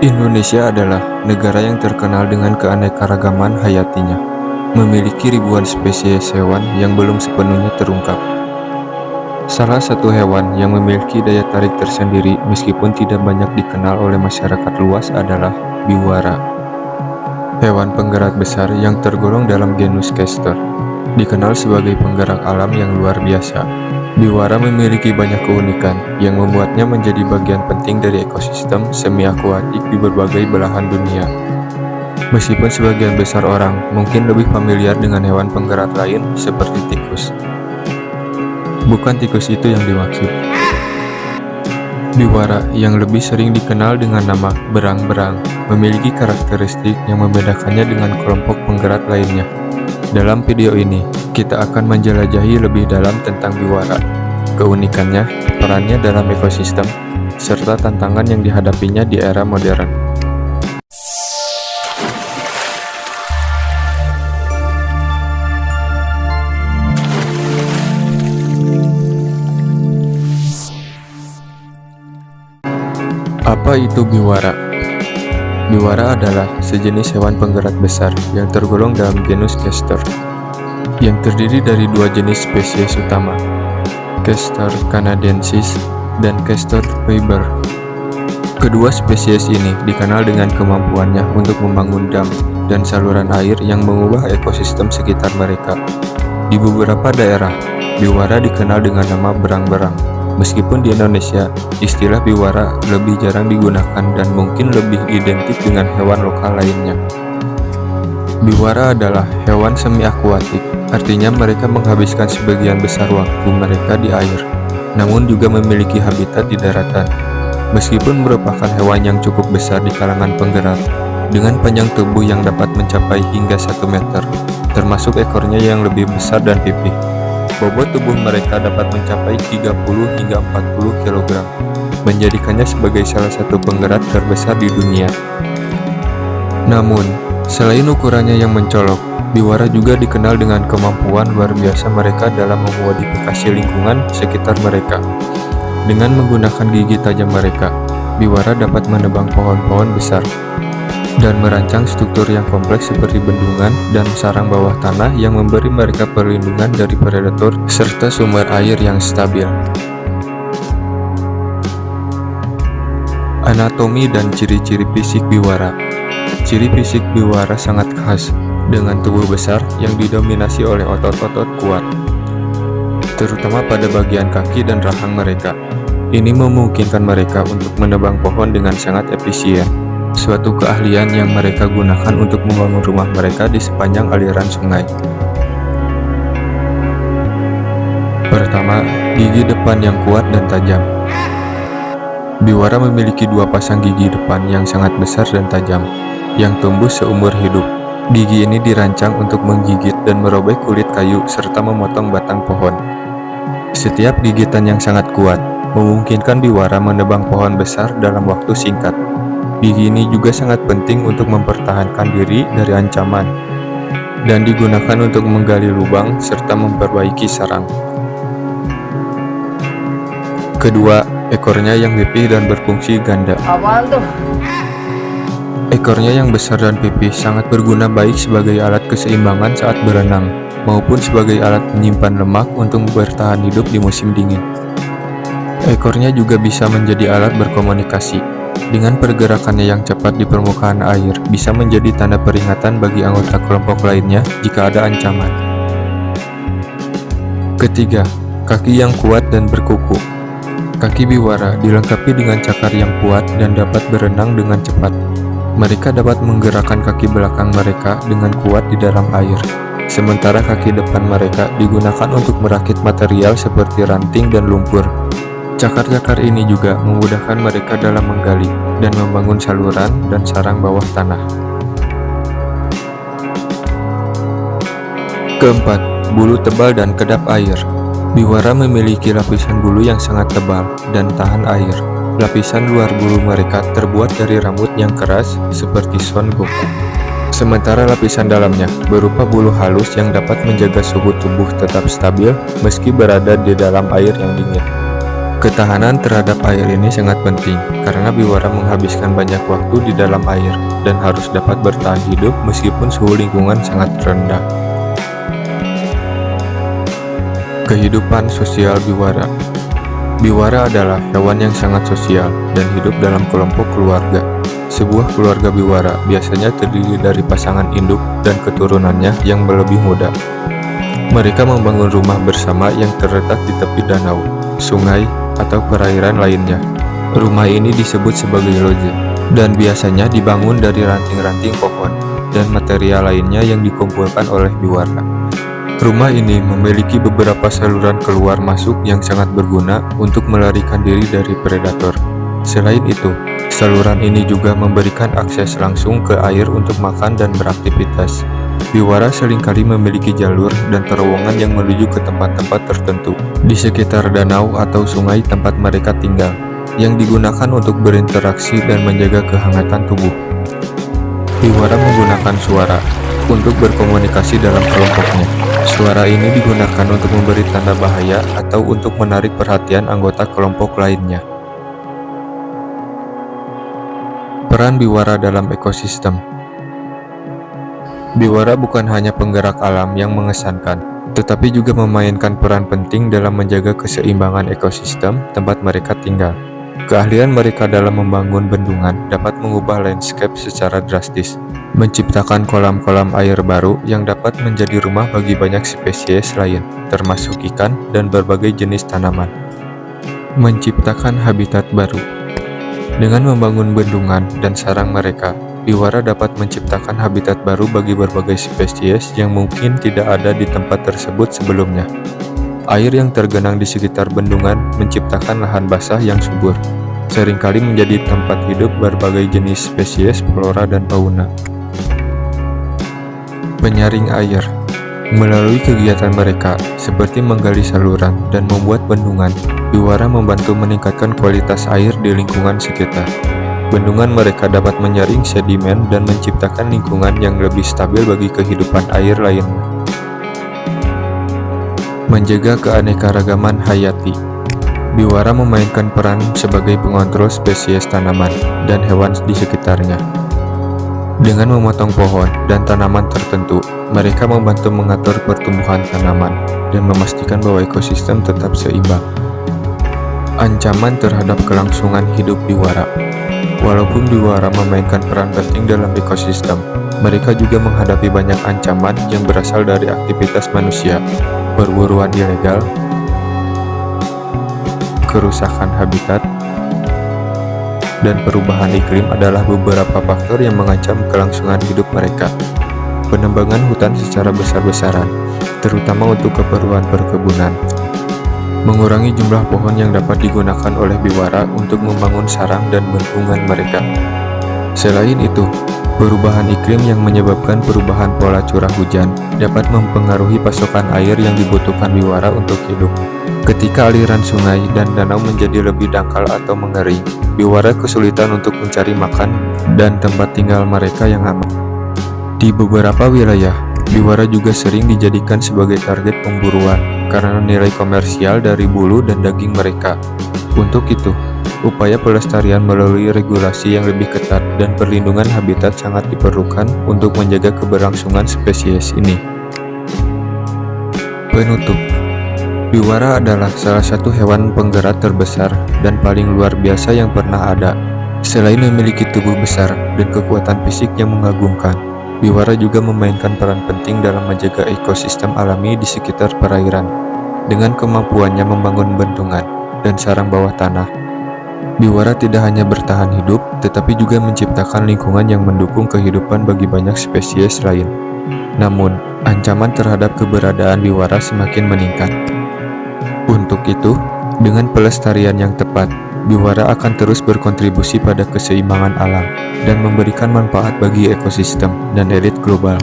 Indonesia adalah negara yang terkenal dengan keanekaragaman hayatinya, memiliki ribuan spesies hewan yang belum sepenuhnya terungkap. Salah satu hewan yang memiliki daya tarik tersendiri meskipun tidak banyak dikenal oleh masyarakat luas adalah biwara. Hewan penggerak besar yang tergolong dalam genus Castor, dikenal sebagai penggerak alam yang luar biasa. Biwara memiliki banyak keunikan yang membuatnya menjadi bagian penting dari ekosistem semi-akuatik di berbagai belahan dunia. Meskipun sebagian besar orang mungkin lebih familiar dengan hewan penggerak lain seperti tikus. Bukan tikus itu yang dimaksud. Biwara yang lebih sering dikenal dengan nama berang-berang memiliki karakteristik yang membedakannya dengan kelompok penggerak lainnya. Dalam video ini, kita akan menjelajahi lebih dalam tentang biwara, keunikannya, perannya dalam ekosistem, serta tantangan yang dihadapinya di era modern. Apa itu biwara? Biwara adalah sejenis hewan penggerak besar yang tergolong dalam genus Castor, yang terdiri dari dua jenis spesies utama, Castor canadensis dan Castor faber. Kedua spesies ini dikenal dengan kemampuannya untuk membangun dam dan saluran air yang mengubah ekosistem sekitar mereka. Di beberapa daerah, biwara dikenal dengan nama berang-berang. Meskipun di Indonesia, istilah biwara lebih jarang digunakan dan mungkin lebih identik dengan hewan lokal lainnya. Biwara adalah hewan semi-akuatik, artinya mereka menghabiskan sebagian besar waktu mereka di air, namun juga memiliki habitat di daratan. Meskipun merupakan hewan yang cukup besar di kalangan penggerak, dengan panjang tubuh yang dapat mencapai hingga 1 meter, termasuk ekornya yang lebih besar dan pipih. Bobot tubuh mereka dapat mencapai 30 hingga 40 kg, menjadikannya sebagai salah satu penggerak terbesar di dunia. Namun, selain ukurannya yang mencolok, biwara juga dikenal dengan kemampuan luar biasa mereka dalam memodifikasi lingkungan sekitar mereka. Dengan menggunakan gigi tajam mereka, biwara dapat menebang pohon-pohon besar dan merancang struktur yang kompleks seperti bendungan dan sarang bawah tanah yang memberi mereka perlindungan dari predator serta sumber air yang stabil. Anatomi dan ciri-ciri fisik biwara. Ciri fisik biwara sangat khas, dengan tubuh besar yang didominasi oleh otot-otot kuat, terutama pada bagian kaki dan rahang mereka. Ini memungkinkan mereka untuk menebang pohon dengan sangat efisien, suatu keahlian yang mereka gunakan untuk membangun rumah mereka di sepanjang aliran sungai. Pertama, gigi depan yang kuat dan tajam. Biwara memiliki dua pasang gigi depan yang sangat besar dan tajam, yang tumbuh seumur hidup. Gigi ini dirancang untuk menggigit dan merobek kulit kayu serta memotong batang pohon. Setiap gigitan yang sangat kuat memungkinkan biwara menebang pohon besar dalam waktu singkat. Gigi ini juga sangat penting untuk mempertahankan diri dari ancaman dan digunakan untuk menggali lubang serta memperbaiki sarang. Kedua, ekornya yang pipih dan berfungsi ganda. Apaan tuh? Ekornya yang besar dan pipih sangat berguna baik sebagai alat keseimbangan saat berenang maupun sebagai alat menyimpan lemak untuk bertahan hidup di musim dingin. Ekornya juga bisa menjadi alat berkomunikasi. Dengan pergerakannya yang cepat di permukaan air, bisa menjadi tanda peringatan bagi anggota kelompok lainnya jika ada ancaman. Ketiga, kaki yang kuat dan berkuku. Kaki biwara dilengkapi dengan cakar yang kuat dan dapat berenang dengan cepat. Mereka dapat menggerakkan kaki belakang mereka dengan kuat di dalam air, sementara kaki depan mereka digunakan untuk merakit material seperti ranting dan lumpur. Cakar-cakar ini juga memudahkan mereka dalam menggali dan membangun saluran dan sarang bawah tanah. Keempat, bulu tebal dan kedap air. Biwara memiliki lapisan bulu yang sangat tebal dan tahan air. Lapisan luar bulu mereka terbuat dari rambut yang keras seperti Son Goku. Sementara lapisan dalamnya berupa bulu halus yang dapat menjaga suhu tubuh tetap stabil meski berada di dalam air yang dingin. Ketahanan terhadap air ini sangat penting karena biwara menghabiskan banyak waktu di dalam air dan harus dapat bertahan hidup meskipun suhu lingkungan sangat rendah. Kehidupan sosial biwara. Biwara adalah hewan yang sangat sosial dan hidup dalam kelompok keluarga. Sebuah keluarga biwara biasanya terdiri dari pasangan induk dan keturunannya yang lebih muda. Mereka membangun rumah bersama yang terletak di tepi danau, sungai, atau perairan lainnya. Rumah ini disebut sebagai loje dan biasanya dibangun dari ranting-ranting pohon dan material lainnya yang dikumpulkan oleh biwara. Rumah ini memiliki beberapa saluran keluar masuk yang sangat berguna untuk melarikan diri dari predator. Selain itu, saluran ini juga memberikan akses langsung ke air untuk makan dan beraktivitas. Biwara seringkali memiliki jalur dan terowongan yang menuju ke tempat-tempat tertentu di sekitar danau atau sungai tempat mereka tinggal, yang digunakan untuk berinteraksi dan menjaga kehangatan tubuh. Biwara menggunakan suara untuk berkomunikasi dalam kelompoknya. Suara ini digunakan untuk memberi tanda bahaya atau untuk menarik perhatian anggota kelompok lainnya. Peran biwara dalam ekosistem. Biwara bukan hanya penggerak alam yang mengesankan, tetapi juga memainkan peran penting dalam menjaga keseimbangan ekosistem tempat mereka tinggal. Keahlian mereka dalam membangun bendungan dapat mengubah landscape secara drastis, menciptakan kolam-kolam air baru yang dapat menjadi rumah bagi banyak spesies lain, termasuk ikan dan berbagai jenis tanaman. Menciptakan habitat baru. Dengan membangun bendungan dan sarang mereka, biwara dapat menciptakan habitat baru bagi berbagai spesies yang mungkin tidak ada di tempat tersebut sebelumnya. Air yang tergenang di sekitar bendungan menciptakan lahan basah yang subur, seringkali menjadi tempat hidup berbagai jenis spesies flora dan fauna. Penyaring air. Melalui kegiatan mereka, seperti menggali saluran dan membuat bendungan, biwara membantu meningkatkan kualitas air di lingkungan sekitar. Bendungan mereka dapat menyaring sedimen dan menciptakan lingkungan yang lebih stabil bagi kehidupan air lainnya. Menjaga keanekaragaman hayati. Biwara memainkan peran sebagai pengontrol spesies tanaman dan hewan di sekitarnya. Dengan memotong pohon dan tanaman tertentu, mereka membantu mengatur pertumbuhan tanaman dan memastikan bahwa ekosistem tetap seimbang. Ancaman terhadap kelangsungan hidup biwara. Walaupun biwara memainkan peran penting dalam ekosistem, mereka juga menghadapi banyak ancaman yang berasal dari aktivitas manusia, perburuan ilegal, kerusakan habitat, dan perubahan iklim adalah beberapa faktor yang mengancam kelangsungan hidup mereka. Penebangan hutan secara besar-besaran, terutama untuk keperluan perkebunan, mengurangi jumlah pohon yang dapat digunakan oleh biwara untuk membangun sarang dan bendungan mereka. Selain itu, perubahan iklim yang menyebabkan perubahan pola curah hujan dapat mempengaruhi pasokan air yang dibutuhkan biwara untuk hidup. Ketika aliran sungai dan danau menjadi lebih dangkal atau mengering, biwara kesulitan untuk mencari makan dan tempat tinggal mereka yang aman. Di beberapa wilayah, biwara juga sering dijadikan sebagai target pemburuan karena nilai komersial dari bulu dan daging mereka. Untuk itu, upaya pelestarian melalui regulasi yang lebih ketat dan perlindungan habitat sangat diperlukan untuk menjaga keberlangsungan spesies ini. Penutup. Biwara adalah salah satu hewan penggerak terbesar dan paling luar biasa yang pernah ada. Selain memiliki tubuh besar dan kekuatan fisik yang mengagumkan, biwara juga memainkan peran penting dalam menjaga ekosistem alami di sekitar perairan. Dengan kemampuannya membangun bendungan dan sarang bawah tanah, biwara tidak hanya bertahan hidup, tetapi juga menciptakan lingkungan yang mendukung kehidupan bagi banyak spesies lain. Namun, ancaman terhadap keberadaan biwara semakin meningkat. Untuk itu, dengan pelestarian yang tepat, biwara akan terus berkontribusi pada keseimbangan alam dan memberikan manfaat bagi ekosistem dan elit global.